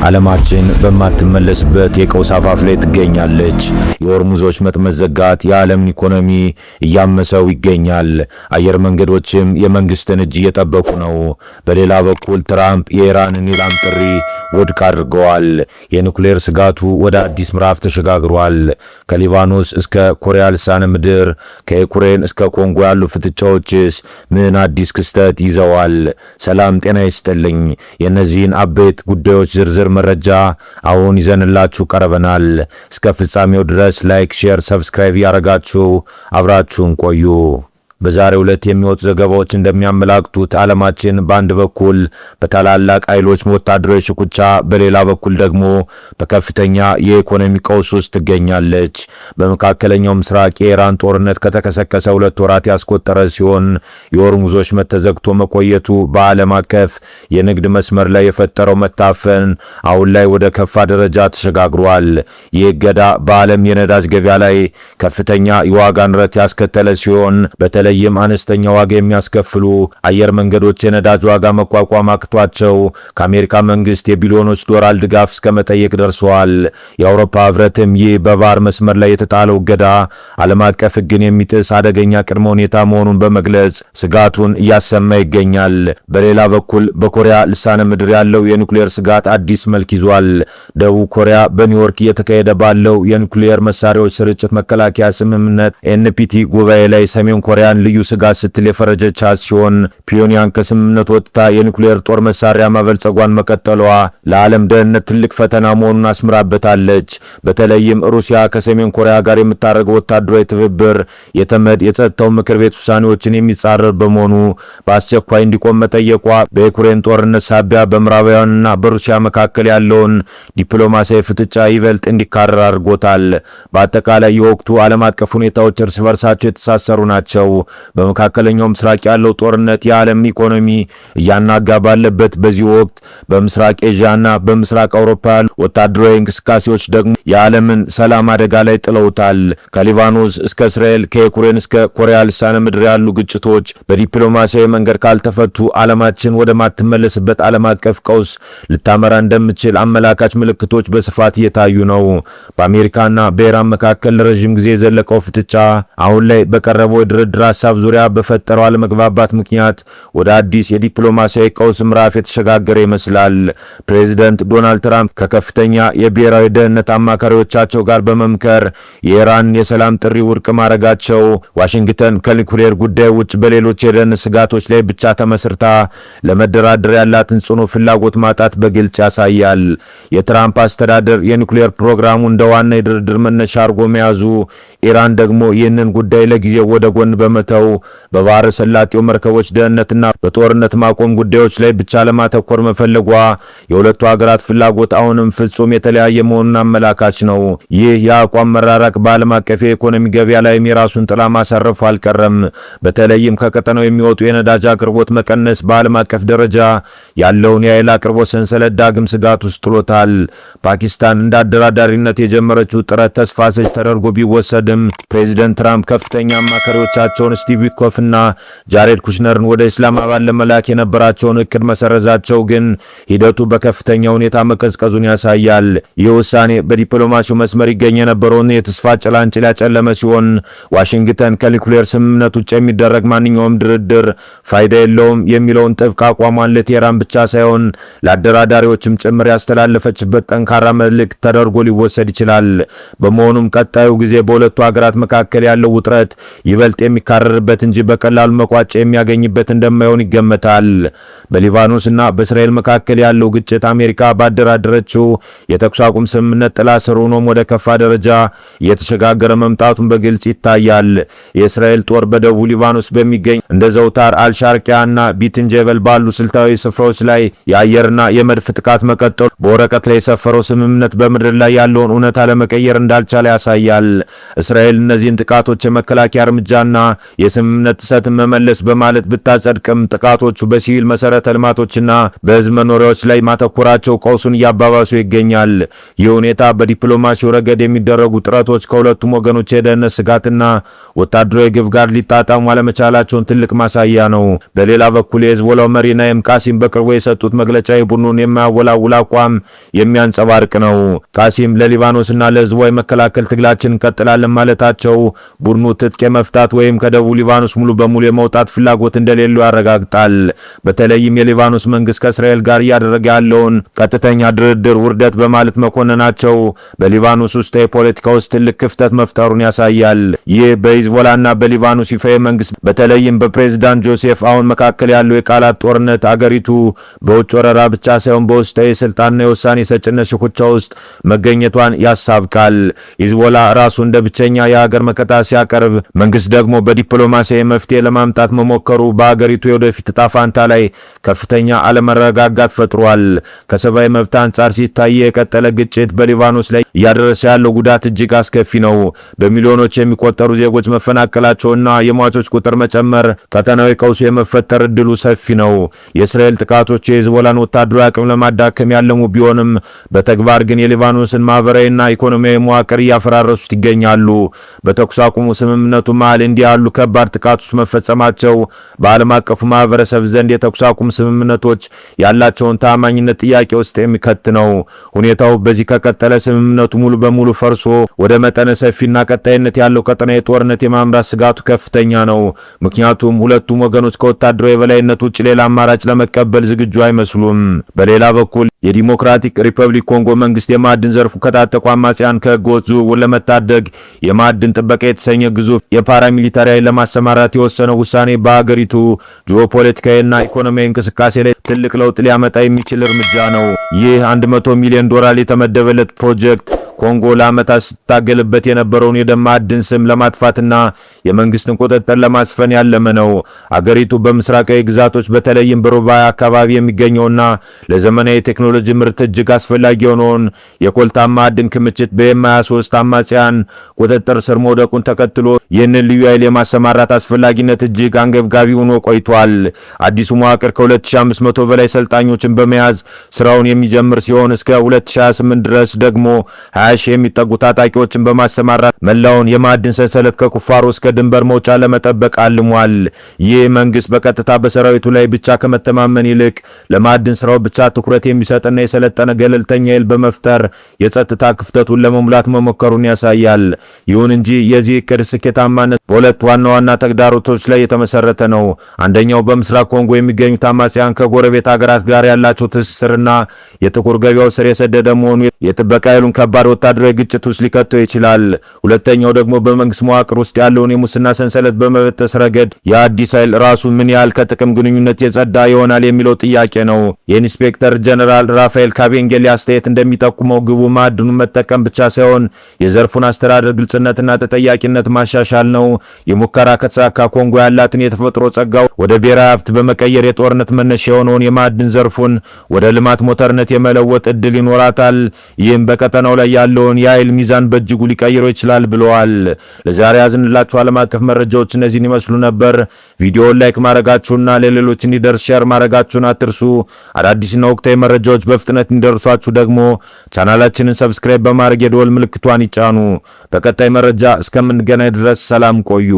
ዓለማችን በማትመለስበት የቀውስ አፋፍ ላይ ትገኛለች። የሆርሙዞች መጥመዘጋት የዓለምን ኢኮኖሚ እያመሰው ይገኛል። አየር መንገዶችም የመንግስትን እጅ እየጠበቁ ነው። በሌላ በኩል ትራምፕ የኢራንን ኢላም ጥሪ ውድቅ አድርገዋል። የኒውክሌር ስጋቱ ወደ አዲስ ምዕራፍ ተሸጋግሯል። ከሊባኖስ እስከ ኮሪያ ልሳነ ምድር፣ ከዩክሬን እስከ ኮንጎ ያሉ ፍጥጫዎችስ ምን አዲስ ክስተት ይዘዋል? ሰላም ጤና ይስጥልኝ። የእነዚህን አበይት ጉዳዮች ዝርዝር መረጃ አሁን ይዘንላችሁ ቀርበናል። እስከ ፍጻሜው ድረስ ላይክ፣ ሼር፣ ሰብስክራይብ ያደረጋችሁ አብራችሁን ቆዩ። በዛሬው ዕለት የሚወጡ ዘገባዎች እንደሚያመላክቱት ዓለማችን በአንድ በኩል በታላላቅ ኃይሎች ወታደራዊ ሽኩቻ፣ በሌላ በኩል ደግሞ በከፍተኛ የኢኮኖሚ ቀውስ ውስጥ ትገኛለች። በመካከለኛው ምስራቅ የኢራን ጦርነት ከተከሰከሰ 2 ወራት ያስቆጠረ ሲሆን የሆርሙዞች ተዘግቶ መቆየቱ በዓለም አቀፍ የንግድ መስመር ላይ የፈጠረው መታፈን አሁን ላይ ወደ ከፋ ደረጃ ተሸጋግሯል። ይህ እገዳ በዓለም የነዳጅ ገበያ ላይ ከፍተኛ የዋጋ ንረት ያስከተለ ሲሆን በተለይም አነስተኛ ዋጋ የሚያስከፍሉ አየር መንገዶች የነዳጅ ዋጋ መቋቋም አቅቷቸው ከአሜሪካ መንግስት የቢሊዮኖች ዶላር ድጋፍ እስከ መጠየቅ ደርሰዋል። የአውሮፓ ህብረትም ይህ በባህር መስመር ላይ የተጣለው እገዳ ዓለም አቀፍ ሕግን የሚጥስ አደገኛ ቅድመ ሁኔታ መሆኑን በመግለጽ ስጋቱን እያሰማ ይገኛል። በሌላ በኩል በኮሪያ ልሳነ ምድር ያለው የኒውክሌር ስጋት አዲስ መልክ ይዟል። ደቡብ ኮሪያ በኒውዮርክ እየተካሄደ ባለው የኒውክሌር መሳሪያዎች ስርጭት መከላከያ ስምምነት ኤንፒቲ ጉባኤ ላይ ሰሜን ኮሪያን ልዩ ስጋት ስትል የፈረጀቻት ሲሆን ፒዮንያንግ ከስምምነት ወጥታ የኒውክሌር ጦር መሳሪያ ማበልጸጓን መቀጠሏ ለዓለም ደህንነት ትልቅ ፈተና መሆኑን አስምራበታለች። በተለይም ሩሲያ ከሰሜን ኮሪያ ጋር የምታደርገው ወታደራዊ ትብብር የተመድ የጸጥታው ምክር ቤት ውሳኔዎችን የሚጻረር በመሆኑ በአስቸኳይ እንዲቆም መጠየቋ በዩክሬን ጦርነት ሳቢያ በምዕራባውያንና በሩሲያ መካከል ያለውን ዲፕሎማሲያዊ ፍጥጫ ይበልጥ እንዲካረር አድርጎታል። በአጠቃላይ የወቅቱ ዓለም አቀፍ ሁኔታዎች እርስ በርሳቸው የተሳሰሩ ናቸው። በመካከለኛው ምስራቅ ያለው ጦርነት የዓለምን ኢኮኖሚ እያናጋ ባለበት በዚህ ወቅት በምስራቅ ኤዥያና በምስራቅ አውሮፓ ያሉ ወታደራዊ እንቅስቃሴዎች ደግሞ የዓለምን ሰላም አደጋ ላይ ጥለውታል። ከሊባኖስ እስከ እስራኤል፣ ከዩክሬን እስከ ኮሪያ ልሳነ ምድር ያሉ ግጭቶች በዲፕሎማሲያዊ መንገድ ካልተፈቱ ዓለማችን ወደ ማትመለስበት ዓለም አቀፍ ቀውስ ልታመራ እንደምትችል አመላካች ምልክቶች በስፋት እየታዩ ነው። በአሜሪካና በኢራን መካከል ለረጅም ጊዜ የዘለቀው ፍጥጫ አሁን ላይ በቀረበው የድርድር ሐሳብ ዙሪያ በፈጠረው አለመግባባት ምክንያት ወደ አዲስ የዲፕሎማሲያዊ ቀውስ ምዕራፍ የተሸጋገረ ይመስላል። ፕሬዚደንት ዶናልድ ትራምፕ ከከፍተኛ የብሔራዊ ደህንነት አማካሪዎቻቸው ጋር በመምከር የኢራን የሰላም ጥሪ ውድቅ ማድረጋቸው ዋሽንግተን ከኒውክሌር ጉዳይ ውጭ በሌሎች የደህንነት ስጋቶች ላይ ብቻ ተመስርታ ለመደራደር ያላትን ጽኑ ፍላጎት ማጣት በግልጽ ያሳያል። የትራምፕ አስተዳደር የኒውክሌር ፕሮግራሙ እንደ ዋና የድርድር መነሻ አድርጎ መያዙ፣ ኢራን ደግሞ ይህንን ጉዳይ ለጊዜው ወደ ጎን በመተው በባህረ ሰላጤው መርከቦች ደህንነትና በጦርነት ማቆም ጉዳዮች ላይ ብቻ ለማተኮር መፈለጓ የሁለቱ ሀገራት ፍላጎት አሁንም ፍጹም የተለያየ መሆኑን አመላካች ነው። ይህ የአቋም መራራቅ በዓለም አቀፍ የኢኮኖሚ ገበያ ላይም የራሱን ጥላ ማሳረፉ አልቀረም። በተለይም ከቀጠናው የሚወጡ የነዳጅ አቅርቦት መቀነስ በዓለም አቀፍ ደረጃ ያለውን የኃይል አቅርቦት ሰንሰለት ዳግም ስጋት ውስጥ ጥሎታል። ፓኪስታን እንደ አደራዳሪነት የጀመረችው ጥረት ተስፋ ሰጭ ተደርጎ ቢወሰድም ፕሬዚደንት ትራምፕ ከፍተኛ አማካሪዎቻቸውን ስቲቭ ዊትኮፍ እና ጃሬድ ኩሽነርን ወደ ኢስላማባድ ለመላክ የነበራቸውን እቅድ መሰረዛቸው ግን ሂደቱ በከፍተኛ ሁኔታ መቀዝቀዙን ያሳያል። ይህ ውሳኔ በዲፕሎማሲው መስመር ይገኝ የነበረውን የተስፋ ጭላንጭል ያጨለመ ሲሆን ዋሽንግተን ከኒውክሌር ስምምነት ውጭ የሚደረግ ማንኛውም ድርድር ፋይዳ የለውም የሚለውን ጥብቅ አቋሟን ለቴህራን ብቻ ሳይሆን ለአደራዳሪዎችም ጭምር ያስተላለፈችበት ጠንካራ መልእክት ተደርጎ ሊወሰድ ይችላል። በመሆኑም ቀጣዩ ጊዜ በሁለቱ ሀገራት መካከል ያለው ውጥረት ይበልጥ የሚካረርበት እንጂ በቀላሉ መቋጫ የሚያገኝበት እንደማይሆን ይገመታል። በሊባኖስና በእስራኤል መካከል ያለው ግጭት አሜሪካ ባደራደረችው የተኩስ አቁም ስምምነት ጥላ ስር ሆኖም ወደ ከፋ ደረጃ እየተሸጋገረ መምጣቱን በግልጽ ይታያል። የእስራኤል ጦር በደቡብ ሊባኖስ በሚገኝ እንደ ዘውታር አልሻርቂያና ቢትንጀበል ባሉ ስልታዊ ስፍራዎች ላይ የአየርና የመድፍ ጥቃት መቀጠሉ በወረቀት ላይ የሰፈረው ስምምነት በምድር ላይ ያለውን እውነታ ለመቀየር እንዳልቻለ ያሳያል። እስራኤል እነዚህን ጥቃቶች የመከላከያ እርምጃና የስምምነት ጥሰትን መመለስ በማለት ብታጸድቅም ጥቃቶቹ በሲቪል መሰረተ መሰረተ ልማቶችና በህዝብ መኖሪያዎች ላይ ማተኮራቸው ቀውሱን እያባባሱ ይገኛል። ይህ ሁኔታ በዲፕሎማሲው ረገድ የሚደረጉ ጥረቶች ከሁለቱም ወገኖች የደህንነት ስጋትና ወታደራዊ ግብ ጋር ሊጣጣሙ አለመቻላቸውን ትልቅ ማሳያ ነው። በሌላ በኩል የሂዝቦላው መሪ ናኢም ቃሲም በቅርቡ የሰጡት መግለጫ የቡድኑን የማያወላውል አቋም የሚያንጸባርቅ ነው። ቃሲም ለሊባኖስና ለህዝቧ የመከላከል ትግላችን እንቀጥላለን ማለታቸው ቡድኑ ትጥቅ የመፍታት ወይም ከደቡብ ሊባኖስ ሙሉ በሙሉ የመውጣት ፍላጎት እንደሌለው ያረጋግጣል። በተለይም የሊባኖስ መንግስት ከእስራኤል ጋር እያደረገ ያለውን ቀጥተኛ ድርድር ውርደት በማለት መኮንናቸው በሊባኖስ ውስጥ የፖለቲካ ውስጥ ትልቅ ክፍተት መፍጠሩን ያሳያል። ይህ በሂዝቦላና በሊባኖስ ይፋዊ መንግስት በተለይም በፕሬዝዳንት ጆሴፍ አውን መካከል ያለው የቃላት ጦርነት አገሪቱ በውጭ ወረራ ብቻ ሳይሆን በውስጣዊ የስልጣንና የውሳኔ ሰጭነት ሽኩቻ ውስጥ መገኘቷን ያሳብቃል። ሂዝቦላ ራሱ እንደ ብቸኛ የሀገር መከታ ሲያቀርብ፣ መንግስት ደግሞ በዲፕሎማሲያዊ መፍትሄ ለማምጣት መሞከሩ በአገሪቱ የወደፊት ዕጣ ፈንታ ላይ ከፍተኛ አለመረጋጋት ፈጥሯል። ከሰብአዊ መብት አንጻር ሲታይ የቀጠለ ግጭት በሊባኖስ ላይ እያደረሰ ያለው ጉዳት እጅግ አስከፊ ነው። በሚሊዮኖች የሚቆጠሩ ዜጎች መፈናቀላቸውና የሟቾች ቁጥር መጨመር ቀጠናዊ ቀውሱ የመፈጠር እድሉ ሰፊ ነው። የእስራኤል ጥቃቶች የሂዝቦላን ወታደራዊ አቅም ለማዳከም ያለሙ ቢሆንም በተግባር ግን የሊባኖስን ማህበራዊና ኢኮኖሚያዊ መዋቅር እያፈራረሱት ይገኛሉ። በተኩስ አቁሙ ስምምነቱ መሃል እንዲህ ያሉ ከባድ ጥቃቶች መፈጸማቸው በዓለም አቀፉ ማህበረሰብ ዘንድ የተኩስ አቁም ስምምነቶች ያላቸውን ታማኝነት ጥያቄ ውስጥ የሚከት ነው። ሁኔታው በዚህ ከቀጠለ ስምምነቱ ሙሉ በሙሉ ፈርሶ ወደ መጠነ ሰፊና ቀጣይነት ያለው ቀጠናዊ ጦርነት የማምራት ስጋቱ ከፍተኛ ነው። ምክንያቱም ሁለቱም ወገኖች ከወታደራዊ የበላይነት ውጭ ሌላ አማራጭ ለመቀበል ዝግጁ አይመስሉም። በሌላ በኩል የዲሞክራቲክ ሪፐብሊክ ኮንጎ መንግስት የማዕድን ዘርፉ ከታጠቁ አማጽያን ከህገወጥ ዝውውር ለመታደግ የማዕድን ጥበቃ የተሰኘ ግዙፍ የፓራሚሊታሪ ኃይል ለማሰማራት የወሰነው ውሳኔ በሀገሪቱ ጂኦፖለቲካዊና ኢኮኖሚያዊ እንቅስቃሴ ላይ ትልቅ ለውጥ ሊያመጣ የሚችል እርምጃ ነው። ይህ $100 ሚሊዮን የተመደበለት ፕሮጀክት ኮንጎ ለዓመታት ስታገልበት የነበረውን የደም ማዕድን ስም ለማጥፋትና የመንግስትን ቁጥጥር ለማስፈን ያለመ ነው። አገሪቱ በምስራቃዊ ግዛቶች በተለይም በሩባይ አካባቢ የሚገኘውና ለዘመናዊ ቴክኖሎጂ ምርት እጅግ አስፈላጊ የሆነውን የኮልታን ማዕድን ክምችት በ23 አማጽያን ቁጥጥር ስር መውደቁን ተከትሎ ይህንን ልዩ ኃይል የማሰማራት አስፈላጊነት እጅግ አንገብጋቢ ሆኖ ቆይቷል። አዲሱ መዋቅር ከ2500 በላይ ሰልጣኞችን በመያዝ ስራውን የሚጀምር ሲሆን እስከ 2028 ድረስ ደግሞ 20 የሚጠጉ ታጣቂዎችን በማሰማራት መላውን የማዕድን ሰንሰለት ከቁፋሮ እስከ ድንበር መውጫ ለመጠበቅ አልሟል። ይህ መንግስት በቀጥታ በሰራዊቱ ላይ ብቻ ከመተማመን ይልቅ ለማዕድን ስራው ብቻ ትኩረት የሚሰጥና የሰለጠነ ገለልተኛ ኃይል በመፍጠር የጸጥታ ክፍተቱን ለመሙላት መሞከሩን ያሳያል። ይሁን እንጂ የዚህ እቅድ ስኬታማነት በሁለት ዋና ዋና ተግዳሮቶች ላይ የተመሰረተ ነው። አንደኛው በምስራቅ ኮንጎ የሚገኙ አማጽያን ከጎረቤት ሀገራት ጋር ያላቸው ትስስርና የጥቁር ገበያው ስር የሰደደ መሆኑ የጥበቃ ኃይሉን ከባድ ወታደራዊ ግጭት ውስጥ ሊከተው ይችላል። ሁለተኛው ደግሞ በመንግስት መዋቅር ውስጥ ያለውን የሙስና ሰንሰለት በመበጠስ ረገድ የአዲስ ኃይል ራሱ ምን ያህል ከጥቅም ግንኙነት የጸዳ ይሆናል የሚለው ጥያቄ ነው። የኢንስፔክተር ጀነራል ራፋኤል ካቤንጌሊ አስተያየት እንደሚጠቁመው ግቡ ማዕድኑን መጠቀም ብቻ ሳይሆን የዘርፉን አስተዳደር ግልጽነትና ተጠያቂነት ማሻሻል ነው። የሙከራ ከተሳካ ኮንጎ ያላትን የተፈጥሮ ጸጋው ወደ ብሔራዊ ሀብት በመቀየር የጦርነት መነሻ የሆነውን የማዕድን ዘርፉን ወደ ልማት ሞተርነት የመለወጥ እድል ይኖራታል። ይህም በቀጠናው ላይ ያለውን የኃይል ሚዛን በእጅጉ ሊቀይረው ይችላል ብለዋል። ለዛሬ ያዝንላችሁ ዓለም አቀፍ መረጃዎች እነዚህን ይመስሉ ነበር። ቪዲዮውን ላይክ ማድረጋችሁና ለሌሎች እንዲደርስ ሼር ማድረጋችሁን አትርሱ። አዳዲስና ወቅታዊ መረጃዎች በፍጥነት እንዲደርሷችሁ ደግሞ ቻናላችንን ሰብስክራይብ በማድረግ የደወል ምልክቷን ይጫኑ። በቀጣይ መረጃ እስከምንገናኝ ድረስ ሰላም ቆዩ።